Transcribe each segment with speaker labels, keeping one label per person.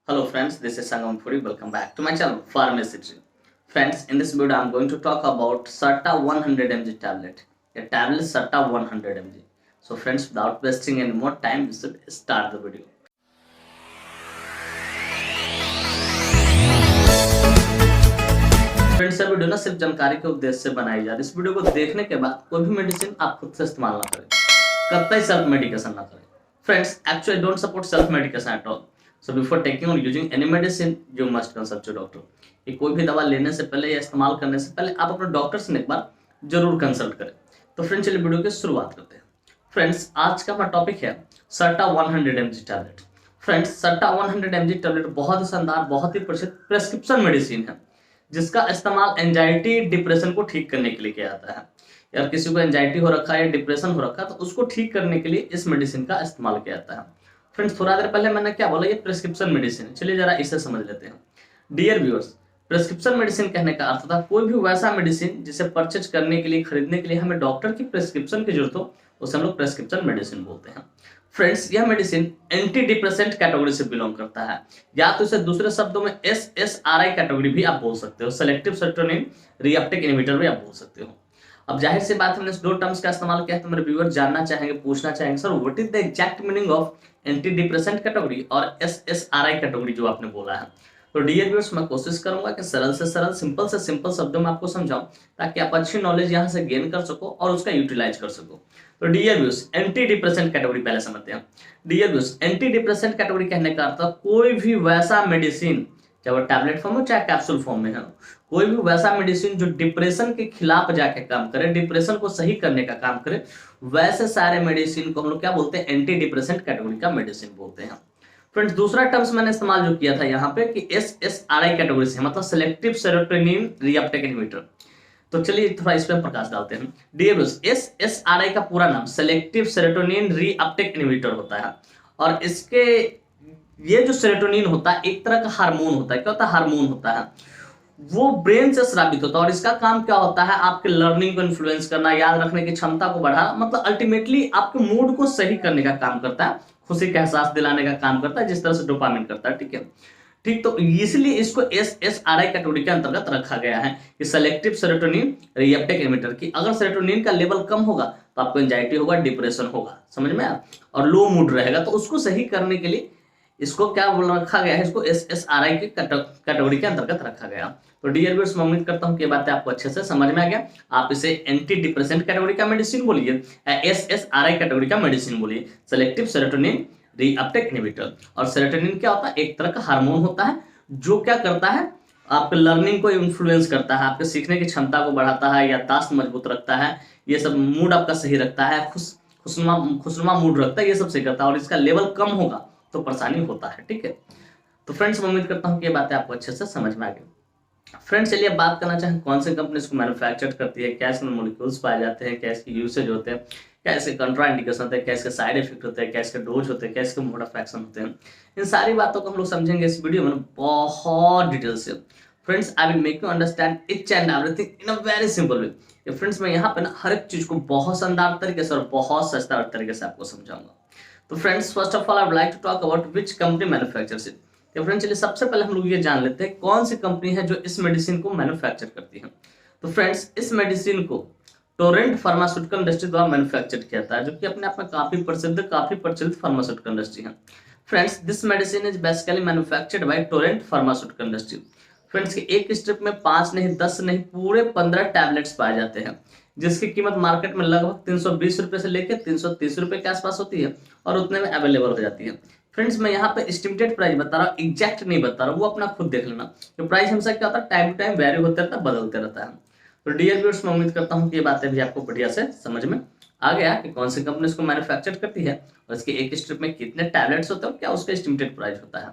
Speaker 1: Hello friends, this is Sangam Puri. Welcome back to my channel Pharmacy Tree. Friends, in this video I am going to talk about Sarta 100 mg tablet. A tablet Sarta 100 mg. So friends, without wasting any more time, we should start the video. Friends, यह video ना सिर्फ जानकारी के उद्देश्य से बनाई जा रही है। इस वीडियो को देखने के बाद कोई भी मेडिसिन आप खुद से इस्तेमाल ना करें, कतई सेल्फ मेडिकेशन ना करें। Friends, actually don't support self medication at all. So before taking or using any medicine, you must consult your doctor. कि कोई भी दवा लेने से पहले या इस्तेमाल करने से पहले आप अपने डॉक्टर से एक बार जरूर कंसल्ट करें। तो फ्रेंड्स, चलिए वीडियो की शुरुआत करते हैं। फ्रेंड्स, आज का हमारा टॉपिक है सर्टा 100 mg टैबलेट। फ्रेंड्स, सर्टा 100 mg टैबलेट बहुत ही शानदार, बहुत ही प्रसिद्ध प्रेस्क्रिप्शन मेडिसिन है, जिसका इस्तेमाल एंजाइटी डिप्रेशन को ठीक करने के लिए किया जाता है। यार किसी को एंजाइटी हो रखा है या डिप्रेशन हो रखा है तो उसको ठीक करने के लिए इस मेडिसिन का इस्तेमाल किया जाता है। फ्रेंड्स, थोड़ा देर पहले मैंने क्या बोला, ये प्रेस्क्रिप्शन मेडिसिन है। चलिए जरा इसे समझ लेते हैं। डियर व्यूअर्स, प्रेस्क्रिप्शन मेडिसिन कहने का अर्थ था कोई भी वैसा मेडिसिन जिसे परचेज करने के लिए, खरीदने के लिए हमें डॉक्टर की प्रेस्क्रिप्शन की जरूरत हो, उसे हम लोग प्रेस्क्रिप्शन मेडिसिन बोलते हैं। फ्रेंड्स, यह मेडिसिन एंटी डिप्रेसेंट कैटेगरी से बिलोंग करता है, या तो इसे दूसरे शब्दों में SSRI कैटेगरी भी आप बोल सकते हो, सेलेक्टिव सेरोटोनिन रीअपटेक इनहिबिटर भी आप बोल सकते हो। अब जाहिर सी बात, हमने इस दो टर्म्स का इस्तेमाल किया तो मेरे व्यूअर जानना चाहेंगे, पूछना चाहेंगे, sir what is the exact meaning of anti depressant category और SSRI कैटेगरी जो आपने बोला है। तो डियर व्यूअर्स, मैं कोशिश करूंगा कि सरल से सरल, सिंपल से सिंपल शब्दों में आपको समझाऊं, ताकि आप अच्छी नॉलेज यहां से गेन कर सको और उसका यूटिलाइज कर सको। तो dear viewers, anti depressant category पहले समझते हैं। Dear viewers, anti depressant category कहने का अर्थ कोई भी वैसा मेडिसिन, चाहे वो टैबलेट फॉर्म हो चाहे कैप्सूल फॉर्म में है, कोई भी वैसा मेडिसिन जो डिप्रेशन के खिलाफ जाके काम करे, डिप्रेशन को सही करने का काम करे, वैसे सारे मेडिसिन को हम लोग क्या बोलते हैं, एंटी डिप्रेसेंट कैटेगरी का मेडिसिन बोलते हैं। फ्रेंड्स, दूसरा टर्म्स मैंने इस्तेमाल जो किया था यहाँ पे कि SSRI कैटेगरी से, मतलब सेलेक्टिव सेरोटोनिन रीअपटेक इनहिबिटर। तो चलिए थोड़ा इस पे प्रकाश डालते हैं। डियर व्यूअर्स, SSRI का पूरा नाम सेलेक्टिव सेरोटोनिन रीअपटेक इनहिबिटर होता है, और इसके ये जो सेरोटोनिन होता है एक तरह का हार्मोन होता है। क्या होता है? हार्मोन होता है, वो ब्रेन से स्रावित होता है, और इसका काम क्या होता है, आपके लर्निंग को इन्फ्लुएंस करना, याद रखने की क्षमता को बढ़ाना, मतलब अल्टीमेटली आपके मूड को सही करने का काम करता है, खुशी का एहसास दिलाने का काम करता है, जिस तरह से डोपामिन करता है। ठीक है, ठीक। तो इसलिए इसको SSRI कैटेगरी के अंतर्गत रखा गया है कि सेलेक्टिव सेरोटोनिन रीअपटेक इनहिबिटर की। अगर सेरोटोनिन का लेवल कम होगा तो आपको एंजाइटी होगा, डिप्रेशन होगा, समझ में आया, और लो मूड रहेगा, तो उसको सही करने के लिए इसको क्या रखा गया है, इसको SSRI के कैटेगरी के अंतर्गत रखा गया। तो डियर व्यूअर्स, मैं उम्मीद करता हूं कि ये बातें आपको अच्छे से समझ में आ गया। आप इसे एंटी डिप्रेसेंट कैटेगरी का मेडिसिन बोलिए, SSRI कैटेगरी का मेडिसिन बोलिए, सेलेक्टिव सेरोटोनिन रीअपटेक इनहिबिटर। और सेरोटोनिन क्या होता है? एक तरह का हार्मोन होता है जो क्या करता है, आपके लर्निंग को इन्फ्लुएंस करता है, आपके सीखने की क्षमता को बढ़ाता है, याददाश्त मजबूत रखता है, ये सब मूड आपका सही रखता है, खुशनुमा मूड रखता है, ये सब सही करता है। और इसका लेवल कम होगा तो परेशानी होता है। ठीक है, तो फ्रेंड्स, मैं उम्मीद करता हूँ कि ये बातें आपको अच्छे से समझ में आ गई। फ्रेंड्स, चलिए बात करना चाहें कौन सी कंपनी इसको मैन्युफैक्चर करती है, क्या इसमें मॉलिक्यूल्स पाए जाते हैं, क्या इसके यूसेज होते हैं, क्या इसके कंट्रा इंडिकेशन होते हैं, क्या इसके साइड इफेक्ट होते हैं, क्या इसके डोज होते हैं, क्या इसके मोड ऑफ एक्शन होते हैं। इन सारी बातों को हम लोग समझेंगे इस वीडियो में बहुत डिटेल से। Friends, I will make you understand each and everything in a very simple way. Friends, मैं यहाँ पे ना हर एक चीज को बहुत शानदार तरीके से और बहुत सस्ता तरीके से आपको समझाऊंगा। तो friends, first of all I would like to talk about which company manufactures it. तो फ्रेंड्स, चलिए सबसे पहले हम लोग ये जान लेते हैं कौन सी कंपनी है जो इस मेडिसिन को मैन्युफैक्चर करती है। तो फ्रेंड्स, इस मेडिसिन को टोरेंट फार्मास्यूटिकल इंडस्ट्री द्वारा मैन्युफैक्चर किया जाता है, जो कि अपने आप में काफी प्रचलित फार्मास्यूटिकल इंडस्ट्री है। Friends, this medicine is basically manufactured by Torrent pharmaceutical industry. Friends, एक स्ट्रिप में 5 नहीं, 10 नहीं, पूरे 15 टैबलेट्स पाए जाते हैं, जिसकी कीमत मार्केट में लगभग 320 रुपए से लेकर 330 रुपए के आसपास होती है, और उतने में अवेलेबल हो जाती है। फ्रेंड्स, मैं यहाँ पे एस्टिमेटेड प्राइस बता रहा हूँ, एग्जैक्ट नहीं बता रहा हूँ, वो अपना खुद देख लेना। तो प्राइस हमेशा क्या होता है, टाइम टू टाइम वेरी होते रहता है, बदलते रहता है। तो डियर व्यूअर्स, मैं उम्मीद करता हूँ कि ये बातें भी आपको बढ़िया से समझ में आ गया कि कौन सी कंपनी इसको मैन्युफैक्चर करती है, और इसके एक स्ट्रिप में कितने टैबलेट्स होते हैं, क्या उसका एस्टिमेटेड प्राइस होता है।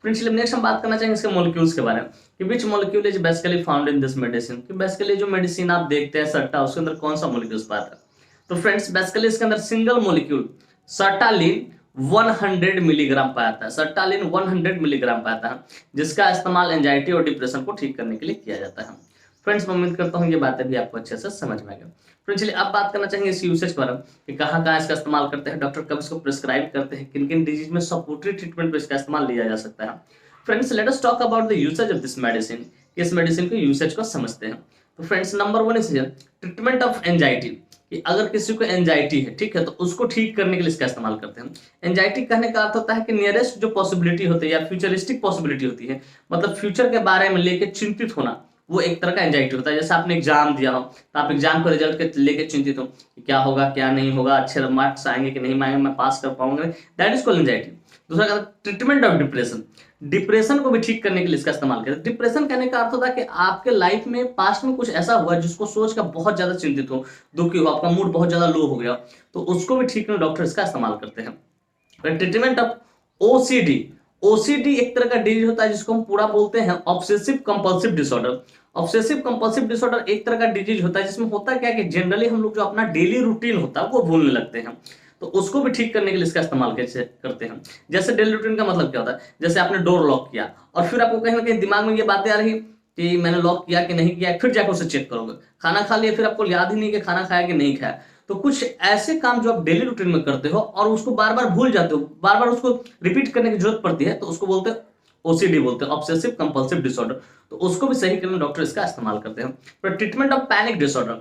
Speaker 1: फ्रेंड्स, नेक्स्ट हम बात करना चाहेंगे इसके मॉलिक्यूल्स के बारे में कि which molecule is basically found in this medicine. कि बेसिकली जो मेडिसिन आप देखते हैं सर्टा, उसके अंदर कौन सा मॉलिक्यूल्स पाता है। तो फ्रेंड्स, बेसिकली इसके अंदर सिंगल मॉलिक्यूल सर्टालिन 100 मिलीग्राम पाया था, सर्टालिन 100 मिलीग्राम पाया था, जिसका इस्तेमाल एंजाइटी और डिप्रेशन को ठीक करने के लिए किया जाता है। फ्रेंड्स, मैं उम्मीद करता हूँ ये बातें भी आपको अच्छे से समझ में आ गई। फ्रेंड्स, चलिए अब बात करना चाहेंगे इस यूसेज पर कि कहाँ कहाँ इसका इस्तेमाल करते हैं, डॉक्टर कब इसको प्रिस्क्राइब करते हैं, किन किन डिजीज में सपोर्टिव ट्रीटमेंट पर इसका इस्तेमाल लिया जा सकता है। Friends let us talk about the usage of this medicine. इस मेडिसिन के यूसेज को समझते हैं। तो friends number 1 is treatment of anxiety, कि अगर किसी को एंजाइटी है, ठीक है, तो उसको ठीक करने के लिए इसका इस्तेमाल करते हैं। एंजाइटी कहने का अर्थ होता है कि नियरेस्ट जो पॉसिबिलिटी होती है या फ्यूचरिस्टिक पॉसिबिलिटी होती है, मतलब फ्यूचर के बारे में लेके चिंतित होना, वो एक तरह का एंजाइटी होता है। जैसे आपने एग्जाम दिया हो तो आप एग्जाम को रिजल्ट के लेके चिंतित हो कि क्या होगा क्या नहीं होगा, अच्छे मार्क्स आएंगे कि नहीं आएंगे, मैं पास कर पाऊंगा, दैट इज कॉल्ड एंजाइटी। दूसरा ट्रीटमेंट ऑफ डिप्रेशन, डिप्रेशन को भी ठीक करने के लिए इसका इस्तेमाल करते हैं। डिप्रेशन कहने का अर्थ होता है कि आपके लाइफ में पास्ट में कुछ ऐसा हुआ जिसको सोच कर बहुत ज्यादा चिंतित हो, दुखी हो, आपका मूड बहुत ज्यादा लो हो गया, तो उसको भी ठीक करने डॉक्टर इसका इस्तेमाल करते हैं। ट्रीटमेंट ऑफ ओसीडी, ओसीडी एक तरह का डिजीज होता है जिसको हम पूरा बोलते हैं obsessive compulsive disorder. Obsessive compulsive disorder एक तरह का डिजीज होता है जिसमें होता क्या कि जनरली हम लोग जो अपना डेली रूटीन होता है वो भूलने लगते हैं, तो उसको भी ठीक करने के लिए इसका इस्तेमाल कैसे करते हैं। जैसे डेली रूटीन का मतलब क्या होता है, जैसे आपने डोर लॉक किया और फिर आपको कहीं ना कहीं दिमाग में ये बातें आ रही कि मैंने लॉक किया कि नहीं किया, फिर जाकर उसे चेक करोगे। खाना खा लिया, फिर आपको याद ही नहीं कि खाना खाया कि नहीं खाया। तो कुछ ऐसे काम जो आप डेली रूटीन में करते हो और उसको बार बार भूल जाते हो, बार बार उसको रिपीट करने की जरूरत पड़ती है, तो उसको बोलते हैं ओसीडी, बोलते हैं ऑब्सेसिव कंपल्सिव डिसऑर्डर। तो उसको भी सही करने डॉक्टर इसका इस्तेमाल करते हैं। पर treatment of panic disorder,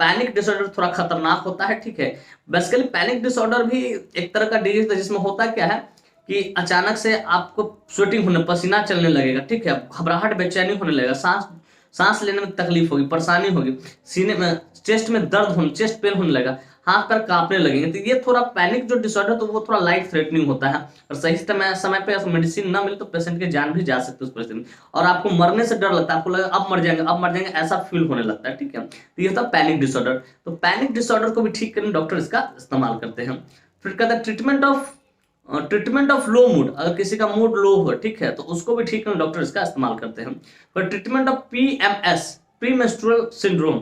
Speaker 1: panic disorder थोड़ा खतरनाक होता है, ठीक है। बेसिकली पैनिक डिसऑर्डर भी एक तरह का डिजीज है जिसमें होता क्या है कि अचानक से आपको स्वेटिंग होने, पसीना चलने लगेगा, ठीक है, घबराहट बेचैनी होने लगेगा, सांस लेने में तकलीफ होगी, परेशानी होगी, सीने में चेस्ट में दर्द होने, चेस्ट पेन होने लगेगा, हाथ पैर कांपने लगेंगे। तो ये थोड़ा पैनिक जो डिसऑर्डर तो वो थोड़ा लाइफ थ्रेटनिंग होता है और सही समय पे मेडिसिन ना मिले तो पेशेंट की जान भी जा सकती है उस परिस्थिति में, और आपको मरने से डर लगता है, आपको लगेगा अब मर जाएंगे अब मर जाएंगे, ऐसा फील होने लगता है, ठीक है। तो ये होता है पैनिक डिसऑर्डर। तो पैनिक डिसऑर्डर को भी ठीक करने डॉक्टर इसका इस्तेमाल करते हैं। फिर कहता है ट्रीटमेंट ऑफ लो मूड, अगर किसी का मूड लो हो, ठीक है, तो उसको भी ठीक करने डॉक्टर इसका इस्तेमाल करते हैं। फिर treatment of PMS, premenstrual syndrome.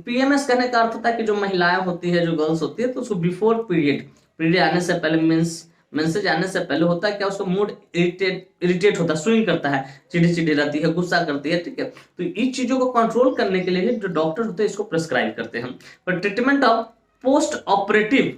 Speaker 1: PMS कहने का अर्थ होता है कि जो महिलाएं होती है, जो गर्ल्स होती है, तो उसको बिफोर पीरियड आने से पहले, मेंसेज आने से पहले होता है क्या, उसका मूड इरिटेट होता है, स्विंग करता है, चिड़ी रहती है, गुस्सा करती है, ठीक है। तो इन चीजों को कंट्रोल करने के लिए जो डॉक्टर होते हैं इसको प्रिस्क्राइब करते हैं। पर treatment of post operative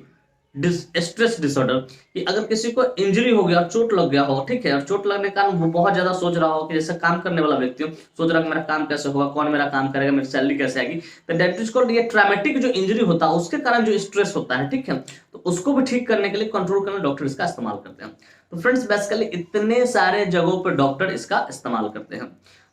Speaker 1: stress disorder, कि अगर किसी को इंजरी हो गया, चोट लग गया हो, ठीक है, और चोट लगने के कारण वो बहुत ज्यादा सोच रहा हो, कि जैसे काम करने वाला व्यक्ति हो, सोच रहा है मेरा काम कैसे होगा, कौन मेरा काम करेगा, मेरी सैलरी कैसे आएगी, तो दैट इज कॉल्ड, ये ट्रॉमेटिक जो इंजरी होता है उसके कारण जो स्ट्रेस होता है, ठीक है, तो उसको भी ठीक करने के लिए, कंट्रोल करने डॉक्टर इसका इस्तेमाल करते हैं। तो फ्रेंड्स बेसिकली इतने सारे जगहों पर डॉक्टर इसका इस्तेमाल करते हैं।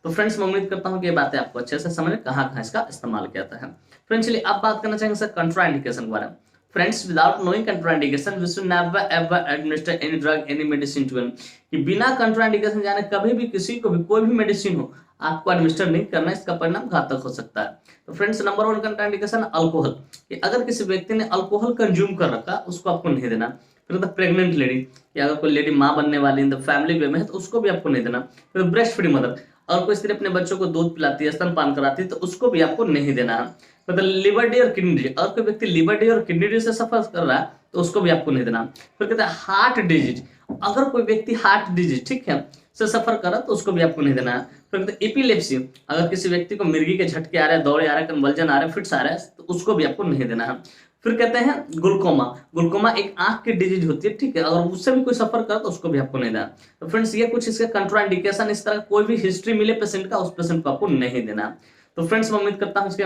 Speaker 1: तो फ्रेंड्स मैं उम्मीद करता हूँ कि ये बातें आपको अच्छे से समझ कहाँ इसका इस्तेमाल किया जाता है। फ्रेंड्स चलिए अब बात करना चाहेंगे सर कंट्राइंडिकेशन के बारे में। Friends, without knowing contraindication, we should never ever administer any drug, any medicine to them. कि बिना कंट्राइंडिकेशन जाने कभी भी किसी को भी कोई भी मेडिसिन हो आपको एडमिनिस्टर नहीं करना, इसका परिणाम घातक हो सकता है। तो फ्रेंड्स नंबर 1 कंट्राइंडिकेशन अल्कोहल, कि अगर किसी व्यक्ति ने अल्कोहल कंज्यूम कर रखा उसको आपको नहीं देना। फिर प्रेग्नेंट लेडी, कि अगर कोई लेडी माँ बनने वाली इन द फैमिली वे में है तो उसको भी आपको नहीं देना। फिर ब्रेस्ट फीडिंग मदर, और कोई स्त्री अपने बच्चों को दूध पिलाती है, स्तनपान कराती है, तो उसको भी आपको नहीं देना है। मतलब लिवर डे और किडनी डिजीज, और कोई व्यक्ति लिवर डे और किडनी डिजीज से सफर कर रहा है तो उसको भी आपको नहीं देना। फिर कहते हैं हार्ट डिजीज, अगर कोई व्यक्ति हार्ट डिजीज, ठीक है, से सफर कर रहा है तो उसको भी आपको नहीं देना है। फिर कहते हैं एपिलेप्सी, अगर किसी व्यक्ति को मिर्गी के झटके आ रहे हैं, दौरे आ रहे हैं, कन्वल्जन आ रहे हैं, फिट्स आ रहे हैं, तो उसको भी आपको नहीं देना है। फिर कहते हैं ग्लूकोमा एक आंख की डिजीज होती है, ठीक है, अगर उससे भी कोई सफर कर तो उसको भी आपको नहीं देना। तो फ्रेंड्स ये कुछ इसके कंट्राइंडिकेशन, इस तरह कोई भी हिस्ट्री मिले पेशेंट का, उस पेशेंट को आपको नहीं देना। तो फ्रेंड्स मैं उम्मीद करता हूँ इसके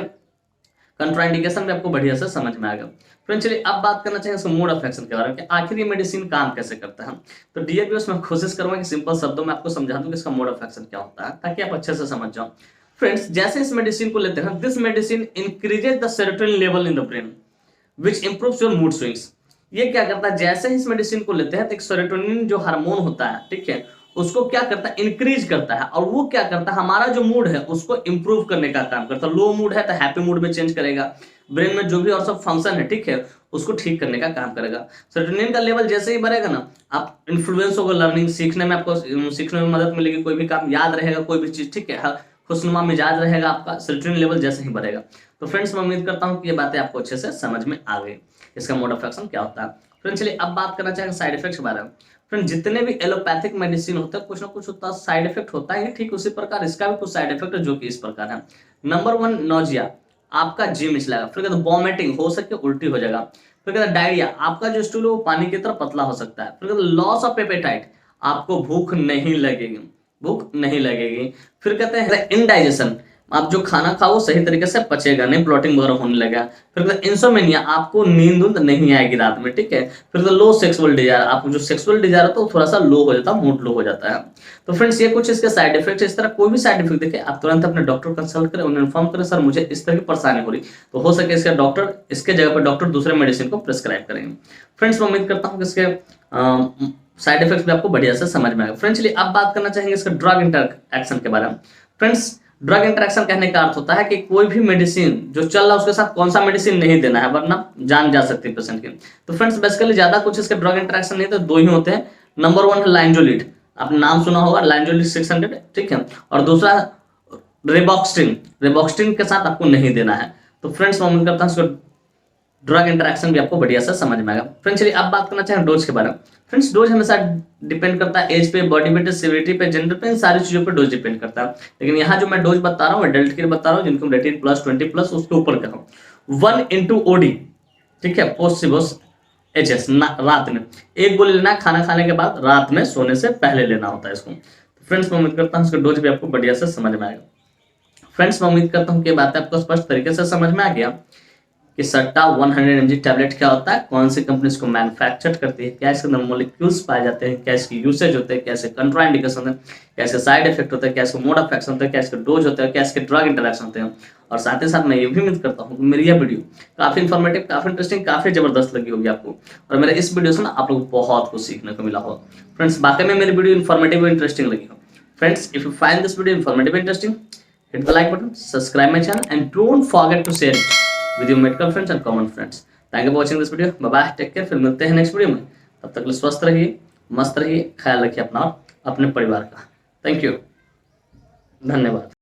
Speaker 1: कंट्राइंडिकेशन भी आपको बढ़िया से समझ में आ गया। फ्रेंड्स चलिए अब बात करना चाहिए मोड ऑफ एक्शन के बारे में, कि आखिर ये मेडिसिन काम कैसे करता है। तो डियर व्यूअर्स मैं कोशिश करूंगा कि सिंपल शब्दों में आपको समझा दूं कि इसका मोड ऑफ एक्शन क्या होता है, ताकि आप अच्छे से समझ जाओ। फ्रेंड्स जैसे इस मेडिसिन को लेते हैं, this medicine increases the serotonin level in the brain which improves your mood swings. ये क्या करता है, जैसे ही इस मेडिसिन को लेते हैं तो एक सेरोटोनिन जो हार्मोन होता है, ठीक है, उसको क्या करता है, इंक्रीज करता है, और वो क्या करता है, हमारा जो मूड है उसको इंप्रूव करने का काम करता है। लो मूड है तो हैप्पी मूड में चेंज करेगा, ब्रेन में जो भी और सब फंक्शन है, ठीक है, उसको ठीक करने का काम करेगा। सेरोटोनिन का लेवल जैसे ही बढ़ेगा ना, आप इन्फ्लुएंस होगा लर्निंग, सीखने में, आपको सीखने में मदद मिलेगी, कोई भी काम याद रहेगा, कोई भी चीज, ठीक है, खुशनुमा मिजाज रहेगा आपका, सेरोटोनिन लेवल जैसे ही बढ़ेगा। तो फ्रेंड्स मैं उम्मीद करता हूँ कि ये बातें आपको अच्छे से समझ में आ गई, इसका मोड ऑफ एक्शन क्या होता है। फ्रेंड्स चलिए अब बात करना चाहेंगे साइड इफेक्ट्स के बारे में। फ्रेंड जितने भी एलोपैथिक मेडिसिन होते हैं कुछ ना कुछ होता है, साइड इफेक्ट होता है, ठीक उसी प्रकार इसका भी कुछ साइड इफेक्ट है जो कि इस प्रकार है। नंबर 1 नोजिया, आपका जी मिचलाएगा। फिर कहते वॉमिटिंग, हो सके उल्टी हो जाएगा। फिर कहते डायरिया, आपका जो स्टूल है वो पानी की तरह पतला हो सकता है। फिर कहते लॉस ऑफ एपेटाइट, आपको भूख नहीं लगेगी, भूख नहीं लगेगी। फिर कहते हैं इनडाइजेशन, आप जो खाना खाओ सही तरीके से पचेगा नहीं, ब्लोटिंग वगैरह होने लगेगा। फिर इंसोमेनिया, आपको नींद नहीं आएगी रात में, ठीक है। फिर लो सेक्सुअल डिजायर, आपको जो सेक्सुअल डिजायर होता है वो थोड़ा सा लो हो जाता है, मूड लो हो जाता है। तो फ्रेंड्स ये कुछ इसके साइड इफेक्ट। इस तरह कोई भी साइड इफेक्ट देखे आप तुरंत अपने डॉक्टर कंसल्ट करें, उन्हें इन्फॉर्म करें, सर मुझे इस तरह की परेशानी हो रही, तो हो सके इसका डॉक्टर, इसके जगह पर डॉक्टर दूसरे मेडिसिन को प्रिस्क्राइब करेंगे। फ्रेंड्स मैं उम्मीद करता हूँ कि इसके साइड इफेक्ट्स भी आपको बढ़िया से समझ में आएगा। फ्रेंड्स चलिए अब बात करना चाहेंगे इसका ड्रग इंटरएक्शन के बारे में। फ्रेंड्स ड्रग इंटरैक्शन कहने का अर्थ होता है कि कोई भी मेडिसिन जो चल रहा है उसके साथ कौन सा मेडिसिन नहीं देना है, वरना जान जा सकती है पेशेंट की। तो फ्रेंड्स बेसिकली ज्यादा कुछ इसके ड्रग इंटरैक्शन नहीं, तो दो ही होते हैं। नंबर 1 है लाइनजोलिड, आपने नाम सुना होगा लाइनजोलिड 600, ठीक है। और दूसरा रेबॉक्सटिन, रेबॉक्सटिन के साथ आपको नहीं देना है। तो फ्रेंड्स मैं उम्मीद करता हूँ ड्रग इंटरैक्शन भी आपको बढ़िया से समझ में आएगा। फ्रेंड्स चलिए अब बात करना चाहें डोज के बारे में। फ्रेंड्स डोज हमेशा डिपेंड करता है एज पे, बॉडी वेट, सिविरिटी पे, जेंडर पे, इन सारी चीजों पे डोज डिपेंड करता है। लेकिन यहाँ जो मैं डोज बता रहा हूँ एडल्ट के लिए बता रहा हूँ, जिनको 18+ 20+ उसके ऊपर कर रहा हूँ। 1 × OD, ठीक है, पोस्ट HS रात में 1 गोली लेना है, खाना खाने के बाद, रात में सोने से पहले लेना होता है इसको। तो फ्रेंड्स मैं उम्मीद करता हूँ इसका डोज भी आपको बढ़िया से समझ में आएगा। फ्रेंड्स मैं उम्मीद करता हूँ कि बात आपको स्पष्ट तरीके से समझ में आ गया कि सट्टा 100 mg टैबलेट क्या होता है, कौन सी कंपनी इसको मैन्युफैक्चर करती है, क्या इसके अंदर मॉलिक्यूल्स पाए जाते हैं, क्या इसकी यूसेज होते हैं, क्या इसके कंट्राइंडिकेशन है, क्या इसके साइड इफेक्ट होता है, क्या इसके मोड ऑफ एक्शन होता है, क्या इसके डोज होता है, क्या इसके ड्रग इंटरैक्शन होते हैं। और साथ ही साथ मैं ये भी उम्मीद करता हूँ कि मेरी यह वीडियो काफी इन्फॉर्मेटिव, काफी इंटरेस्टिंग, काफी जबरदस्त लगी होगी आपको, और मेरे इस वीडियो से ना आप लोग बहुत कुछ सीखने को मिला होगा। फ्रेंड्स बाकी में मेरी वीडियो इन्फॉर्मेटिव और इंटरेस्टिंग लगी हो, friends if you find this video informative interesting, hit the like button, subscribe my channel, and don't forget to share it with your medical friends and common friends. Thank you for watching this video. Bye bye, take care. फिर मिलते हैं next video में। तब तक के लिए स्वस्थ रहिए, मस्त रहिए, ख्याल रखिए अपना और अपने परिवार का। थैंक यू, धन्यवाद।